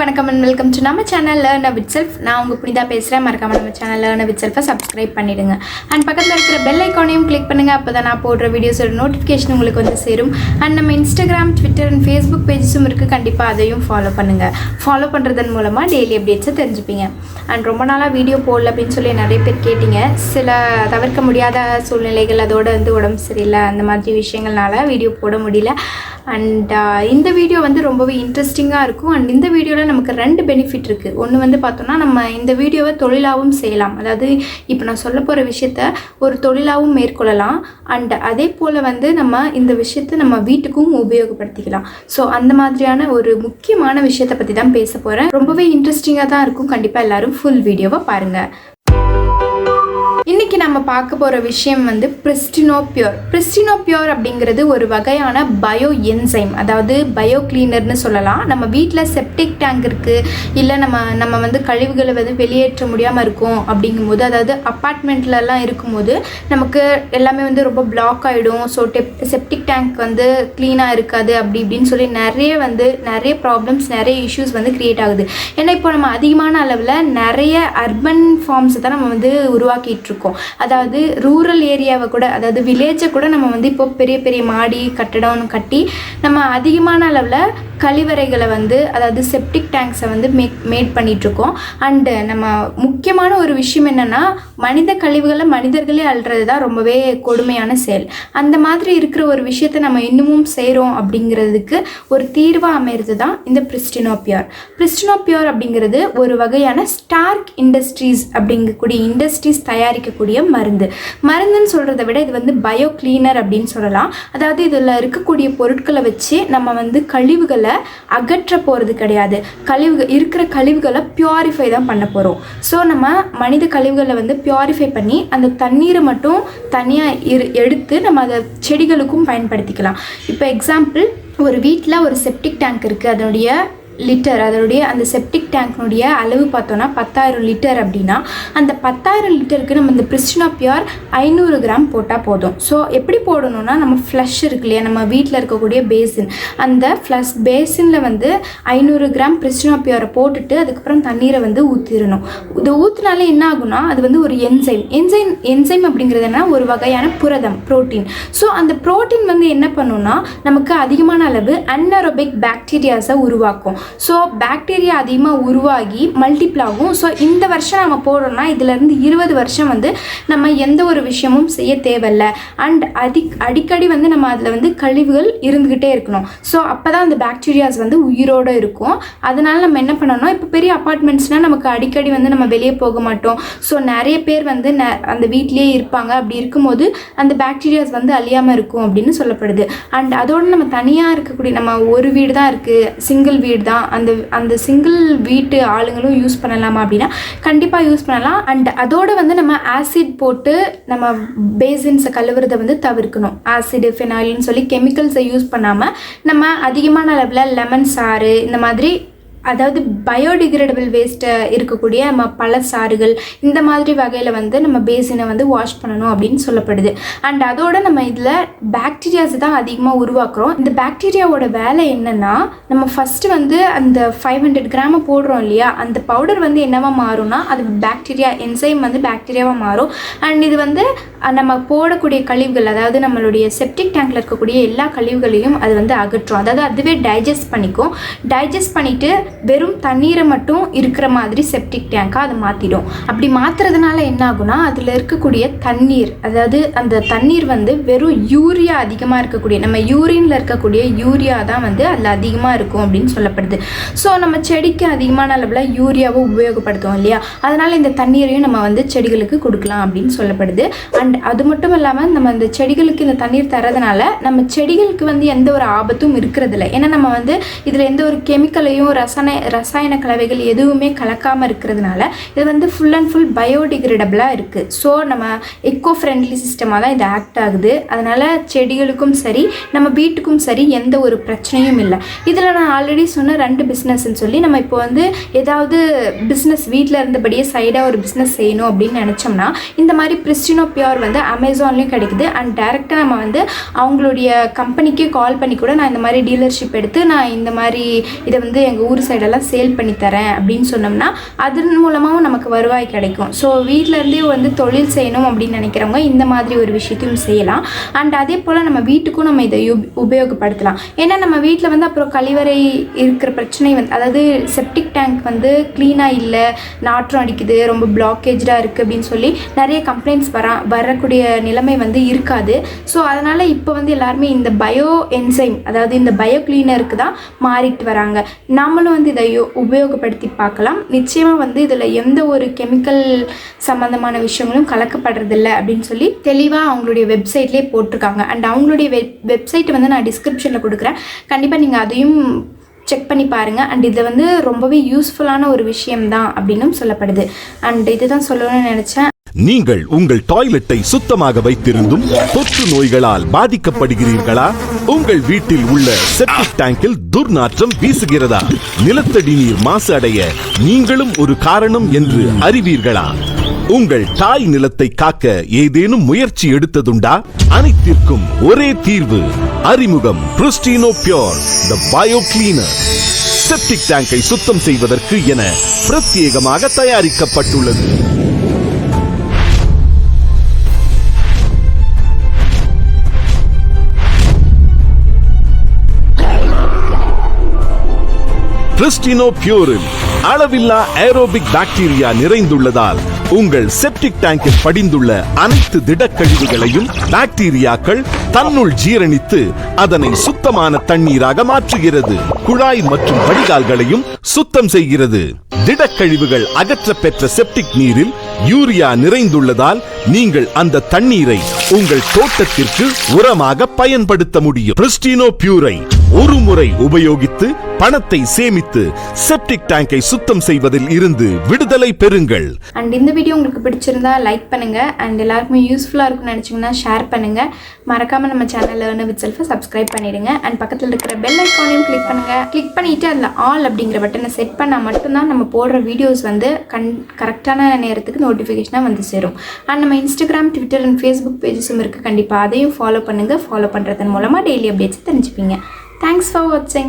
வணக்கம் and welcome to நம்ம channel learnnowitself. நான் உங்க புனிதா பேசுறேன். மறக்காம நம்ம சேனல் learnnowitself சப்ஸ்கிரைப் பண்ணிடுங்க. and பக்கத்துல இருக்கிற பெல் ஐகானையும் கிளிக் பண்ணுங்க. அப்பதான் நான் போடுற வீடியோஸோட நோட்டிஃபிகேஷன் உங்களுக்கு வந்து சேரும். and நம்ம Instagram, Twitter and Facebook pagesum இருக்கு. கண்டிப்பா அதையும் ஃபாலோ பண்ணுங்க. ஃபாலோ பண்றதன் மூலமா டெய்லி அப்டேட்ஸ் தெரிஞ்சுப்பீங்க. and ரொம்ப நாளா வீடியோ போடல அப்படினு சொல்லி நிறைய பேர் கேட்டிங்க. சில தவிர்க்க முடியாத சூழ்நிலைகள் அதோட வந்து உடம்பு சரியில்லை அந்த மாதிரி விஷயங்கள்னால வீடியோ போட முடியல. அண்ட் இந்த வீடியோ வந்து ரொம்பவே இன்ட்ரெஸ்டிங்காக இருக்கும். அண்ட் இந்த வீடியோவில் நமக்கு 2 பெனிஃபிட் இருக்குது. ஒன்று வந்து பார்த்தோன்னா நம்ம இந்த வீடியோவை தொழிலாகவும் செய்யலாம். அதாவது இப்போ நான் சொல்ல போகிற விஷயத்த ஒரு தொழிலாகவும் மேற்கொள்ளலாம். அண்ட் அதே போல் வந்து நம்ம இந்த விஷயத்தை நம்ம வீட்டுக்கும் உபயோகப்படுத்திக்கலாம். ஸோ அந்த மாதிரியான ஒரு முக்கியமான விஷயத்தை பற்றி தான் பேச போகிறேன். ரொம்பவே இன்ட்ரெஸ்டிங்காக தான் இருக்கும். கண்டிப்பாக எல்லோரும் ஃபுல் வீடியோவை பாருங்கள். இன்றைக்கி நம்ம பார்க்க போகிற விஷயம் வந்து பிரிஸ்டினோ பியூர். பிரிஸ்டினோ பியூர் அப்படிங்கிறது ஒரு வகையான பயோ என்சைம், அதாவது பயோ கிளீனர்னு சொல்லலாம். நம்ம வீட்டில் செப்டிக் டேங்க் இருக்குது, இல்லை நம்ம வந்து கழிவுகளை வந்து வெளியேற்ற முடியாமல் இருக்கும் அப்படிங்கும்போது, அதாவது அப்பார்ட்மெண்ட்லலாம் இருக்கும்போது நமக்கு எல்லாமே வந்து ரொம்ப பிளாக் ஆகிடும். ஸோ செப்டிக் டேங்க் வந்து க்ளீனாக இருக்காது அப்படி இப்படின்னு சொல்லி நிறைய ப்ராப்ளம்ஸ், நிறைய இஷ்யூஸ் வந்து க்ரியேட் ஆகுது. ஏன்னா இப்போ நம்ம அதிகமான அளவில் நிறைய அர்பன் ஃபார்ம்ஸை தான் நம்ம வந்து உருவாக்கிட்டு இருக்கோம். அதாவது ரூரல் ஏரியாவை கூட, அதாவது வில்லேஜை கூட நம்ம வந்து இப்போ பெரிய பெரிய மாடி கட்டடம் கட்டி நம்ம அதிகமான அளவில் கழிவறைகளை வந்து, அதாவது செப்டிக் டேங்க்ஸை வந்து மேட் பண்ணிகிட்ருக்கோம். அண்டு நம்ம முக்கியமான ஒரு விஷயம் என்னென்னா, மனித கழிவுகளை மனிதர்களே அள்ளுறது தான் ரொம்பவே கொடுமையான செயல். அந்த மாதிரி இருக்கிற ஒரு விஷயத்தை நம்ம இன்னமும் செய்கிறோம் அப்படிங்கிறதுக்கு ஒரு தீர்வாக அமைகிறது தான் இந்த பிரிஸ்டினோ பியூர். பிரிஸ்டினோ பியூர் அப்படிங்கிறது ஒரு வகையான ஸ்டார்க் இண்டஸ்ட்ரீஸ் அப்படிங்கக்கூடிய இண்டஸ்ட்ரீஸ் தயாரிக்கக்கூடிய மருந்துன்னு சொல்கிறத விட இது வந்து பயோ கிளீனர் அப்படின்னு சொல்லலாம். அதாவது இதில் இருக்கக்கூடிய பொருட்களை வச்சு நம்ம வந்து கழிவுகளை அகற்ற போகிறது கிடையாது. இருக்கிற கழிவுகளை பியூரிஃபை தான் பண்ண போகிறோம். ஸோ நம்ம மனித கழிவுகளை வந்து பியூரிஃபை பண்ணி அந்த தண்ணீரை மட்டும் தனியாக எடுத்து நம்ம அதை செடிகளுக்கும் பயன்படுத்திக்கலாம். இப்போ எக்ஸாம்பிள், ஒரு வீட்டில் ஒரு செப்டிக் டேங்க் இருக்குது. அதனுடைய அந்த செப்டிக் டேங்க்னுடைய அளவு பார்த்தோன்னா 10,000 லிட்டர் அப்படின்னா, அந்த 10,000 லிட்டருக்கு நம்ம இந்த பிரிஸ்டினோ பியூர் 500 கிராம் போட்டால் போதும். ஸோ எப்படி போடணும்னா, நம்ம ஃப்ளஷ் இருக்கு இல்லையா, நம்ம வீட்டில் இருக்கக்கூடிய பேசின், அந்த ஃப்ளஷ் பேசினில் வந்து 500 கிராம் பிரிஸ்டினோ பியூரை போட்டுட்டு அதுக்கப்புறம் தண்ணீரை வந்து ஊற்றிடணும். இது ஊற்றினாலே என்ன ஆகுனா, அது வந்து ஒரு என்சைம் அப்படிங்கிறதுனா ஒரு வகையான புரதம், புரோட்டீன். ஸோ அந்த புரோட்டீன் வந்து என்ன பண்ணுன்னா, நமக்கு அதிகமான அளவு அன்ஏரோபிக் பாக்டீரியாஸை உருவாக்கும். ஸோ பாக்டீரியா அதிகமாக உருவாகி மல்டிபிள் ஆகும். ஸோ இந்த வருஷம் நம்ம போடுறோம்னா இதிலேருந்து 20 வருஷம் வந்து நம்ம எந்த ஒரு விஷயமும் செய்ய தேவையில்லை. அண்ட் அடிக்கடி வந்து நம்ம அதில் வந்து கழிவுகள் இருந்துக்கிட்டே இருக்கணும். ஸோ அப்போ தான் அந்த பாக்டீரியாஸ் வந்து உயிரோடு இருக்கும். அதனால் நம்ம என்ன பண்ணணும்னா, இப்போ பெரிய அப்பார்ட்மெண்ட்ஸ்னால் நமக்கு அடிக்கடி வந்து நம்ம வெளியே போக மாட்டோம். ஸோ நிறைய பேர் வந்து அந்த வீட்டிலே இருப்பாங்க. அப்படி இருக்கும்போது அந்த பாக்டீரியாஸ் வந்து அழியாமல் இருக்கும் அப்படின்னு சொல்லப்படுது. அண்ட் அதோடு நம்ம தனியாக இருக்கக்கூடிய, நம்ம ஒரு வீடு தான் இருக்குது, சிங்கிள் வீடு தான், அந்த சிங்கிள் வீட்டு ஆளுங்களும் யூஸ் பண்ணலாமா அப்படின்னா கண்டிப்பாக யூஸ் பண்ணலாம். அண்ட் அதோடு வந்து நம்ம ஆசிட் போட்டு நம்ம பேசின்ஸை கழுவுறதை வந்து தவிர்க்கணும். ஆசிடு, ஃபினாயில்னு சொல்லி கெமிக்கல்ஸை யூஸ் பண்ணாமல் நம்ம அதிகமான அளவில் லெமன் சாறு, இந்த மாதிரி அதாவது பயோடிகிரேடபிள் வேஸ்ட்டு இருக்கக்கூடிய நம்ம பழச்சாறுகள், இந்த மாதிரி வகையில் வந்து நம்ம பேசினை வந்து வாஷ் பண்ணணும் அப்படின்னு சொல்லப்படுது. அண்ட் அதோட நம்ம இதில் பாக்டீரியாஸ் தான் அதிகமாக உருவாக்குறோம். இந்த பாக்டீரியாவோட வேலை என்னென்னா, நம்ம ஃபஸ்ட்டு வந்து அந்த 500 கிராமை போடுறோம் இல்லையா, அந்த பவுடர் வந்து என்னவா மாறும்னா, அது பாக்டீரியா என்சைம் வந்து பாக்டீரியாவாக மாறும். அண்ட் இது வந்து நம்ம போடக்கூடிய கழிவுகள், அதாவது நம்மளுடைய செப்டிக் டேங்கில் இருக்கக்கூடிய எல்லா கழிவுகளையும் அது வந்து அகற்றும். அதாவது அதுவே டைஜஸ்ட் பண்ணிவிட்டு வெறும் தண்ணீரை மட்டும் இருக்கிற மாதிரி செப்டிக் டேங்காக அதை மாற்றிடும். அப்படி மாற்றுறதுனால என்ன ஆகுனா, அதில் இருக்கக்கூடிய தண்ணீர், அதாவது அந்த தண்ணீர் வந்து வெறும் யூரியா அதிகமாக இருக்கக்கூடிய, நம்ம யூரினில் இருக்கக்கூடிய யூரியா தான் வந்து அதில் அதிகமாக இருக்கும் அப்படின்னு சொல்லப்படுது. ஸோ நம்ம செடிக்கு அதிகமான அளவில் யூரியாவை உபயோகப்படுத்துவோம் இல்லையா, அதனால் இந்த தண்ணீரையும் நம்ம வந்து செடிகளுக்கு கொடுக்கலாம் அப்படின்னு சொல்லப்படுது. அண்ட் அது மட்டும் இல்லாமல் நம்ம இந்த செடிகளுக்கு இந்த தண்ணீர் தரதுனால நம்ம செடிகளுக்கு வந்து எந்த ஒரு ஆபத்தும் இருக்கிறதில்ல. ஏன்னா நம்ம வந்து இதில் எந்த ஒரு கெமிக்கலையும் ரசாயன கலவைகள் எதுவுமே கலக்காமல் இருக்கிறதுனால இது வந்து ஃபுல் அண்ட் ஃபுல் பயோடிகிரேடபிளாக இருக்குது. ஸோ நம்ம எக்கோ ஃப்ரெண்ட்லி சிஸ்டமாக தான் இது ஆக்ட் ஆகுது. அதனால் செடிகளுக்கும் சரி நம்ம வீட்டுக்கும் சரி எந்த ஒரு பிரச்சனையும் இல்லை. இதில் நான் ஆல்ரெடி சொன்ன 2 பிஸ்னஸ்ன்னு சொல்லி நம்ம இப்போ வந்து ஏதாவது பிஸ்னஸ் வீட்டில் இருந்தபடியே சைடாக ஒரு பிஸ்னஸ் செய்யணும் அப்படின்னு நினச்சோம்னா, இந்த மாதிரி பிரிஸ்டினோ பியூர் வந்து அமேசான்லேயும் கிடைக்குது. அண்ட் டேரெக்டாக நம்ம வந்து அவங்களுடைய கம்பெனிக்கே கால் பண்ணி கூட நான் இந்த மாதிரி டீலர்ஷிப் எடுத்து நான் இந்த மாதிரி இதை வந்து எங்கள் ஊர் சைடெல்லாம் சேல் பண்ணி தரேன் அப்படின்னு சொன்னோம்னா அதன் மூலமாகவும் நமக்கு வருவாய் கிடைக்கும். ஸோ வீட்டிலேருந்தே வந்து தொழில் செய்யணும் அப்படின்னு நினைக்கிறவங்க இந்த மாதிரி ஒரு விஷயத்தையும் செய்யலாம். அண்ட் அதே போல் நம்ம வீட்டுக்கும் நம்ம இதை உபயோகப்படுத்தலாம். ஏன்னா நம்ம வீட்டில் வந்து அப்புறம் கழிவறை இருக்கிற பிரச்சனை வந்து, அதாவது செப்டிக் டேங்க் வந்து க்ளீனாக இல்லை, நாற்றம் அடிக்குது, ரொம்ப பிளாக்கேஜாக இருக்குது அப்படின்னு சொல்லி நிறைய கம்ப்ளைண்ட்ஸ் வரக்கூடிய நிலைமை வந்து இருக்காது. ஸோ அதனால் இப்போ வந்து எல்லாருமே இந்த பயோ என்சைம், அதாவது இந்த பயோ கிளீனருக்கு தான் மாறிட்டு வராங்க. நாமளும் வந்து இதை உபயோகப்படுத்தி பார்க்கலாம். நிச்சயமாக வந்து இதில் எந்த ஒரு கெமிக்கல் சம்மந்தமான விஷயங்களும் கலக்கப்படுறதில்லை அப்படின்னு சொல்லி தெளிவாக அவங்களுடைய வெப்சைட்லேயே போட்டிருக்காங்க. அண்ட் அவங்களுடைய வெப்சைட் வந்து நான் டிஸ்கிரிப்ஷனில் கொடுக்குறேன், கண்டிப்பாக நீங்கள் அதையும் செக் பண்ணி பாருங்கள். அண்ட் இது வந்து ரொம்பவே யூஸ்ஃபுல்லான ஒரு விஷயம்தான் அப்படின்னும் சொல்லப்படுது. அண்ட் இதுதான் சொல்லணும்னு நினச்சேன். நீங்கள் உங்கள் டாய்லெட்டை சுத்தமாக வைத்திருந்தும் தொற்று நோய்களால் பாதிக்கப்படுகிறீர்களா? உங்கள் வீட்டில் உள்ள செப்டிக் டேங்கில் துர்நாற்றம் வீசுகிறதா? நிலத்தடி நீர் மாசு அடைய நீங்களும் ஒரு காரணம் என்று அறிவீர்களா? உங்கள் தாய் நிலத்தை காக்க ஏதேனும் முயற்சி எடுத்ததுண்டா? அனைத்திற்கும் ஒரே தீர்வு. அறிமுகம் பிரிஸ்டினோ பியூர் தி பயோக்ளீனர். செப்டிக் டேங்கை சுத்தம் செய்வதற்கு என பிரத்யேகமாக தயாரிக்கப்பட்டுள்ளது. பிரிஸ்டினோ பியூரில் அளவில்லா ஏரோபிக் பாக்டீரியா நிறைந்துள்ளதால் உங்கள் செப்டிக் டேங்கில் படிந்துள்ள அனைத்து திடக்கழிவுகளையும் பாக்டீரியாக்கள் தன்னுள் ஜீரணித்து அதனை சுத்தமான தண்ணீராக மாற்றுகிறது. குழாய் மற்றும் வடிகால்களையும் சுத்தம் செய்கிறது. திடக்கழிவுகள் அகற்ற பெற்ற செப்டிக் நீரில் யூரியா நிறைந்துள்ளதால் நீங்கள் அந்த தண்ணீரை உங்கள் தோட்டத்திற்கு உரமாக பயன்படுத்த முடியும். பிரிஸ்டினோ பியூரை ஒரு முறை உபயோகித்து பணத்தை சேமித்து செப்டிக் டேங்கை சுத்தம் செய்வதில் இருந்து விடுதலை பெறுங்கள். அண்ட் இந்த வீடியோ உங்களுக்கு பிடிச்சிருந்தா லைக் பண்ணுங்க. அண்ட் எல்லாருக்குமே யூஸ்ஃபுல்லா இருக்கும்னு நினைச்சீங்கன்னா ஷேர் பண்ணுங்க. மறக்காம நம்ம channel learn with self subscribe பண்ணிடுங்க. அண்ட் பக்கத்தில் இருக்கிற பெல் ஐக்கானையும் கிளிக் பண்ணுங்க. கிளிக் பண்ணிட்டு அதில் ஆல் அப்படிங்கிற பட்டனை செட் பண்ணால் மட்டும்தான் நம்ம போடுற வீடியோஸ் வந்து கரெக்டான நேரத்துக்கு நோட்டிஃபிகேஷனாக வந்து சேரும். அண்ட் நம்ம இன்ஸ்டாகிராம், ட்விட்டர் அண்ட் ஃபேஸ்புக் பேஜஸும் இருக்குது. கண்டிப்பாக அதையும் ஃபாலோ பண்ணுங்க. ஃபாலோ பண்ணுறதன் மூலமாக டெய்லி அப்டேட்ஸ் தெரிஞ்சுப்பீங்க. Thanks for watching.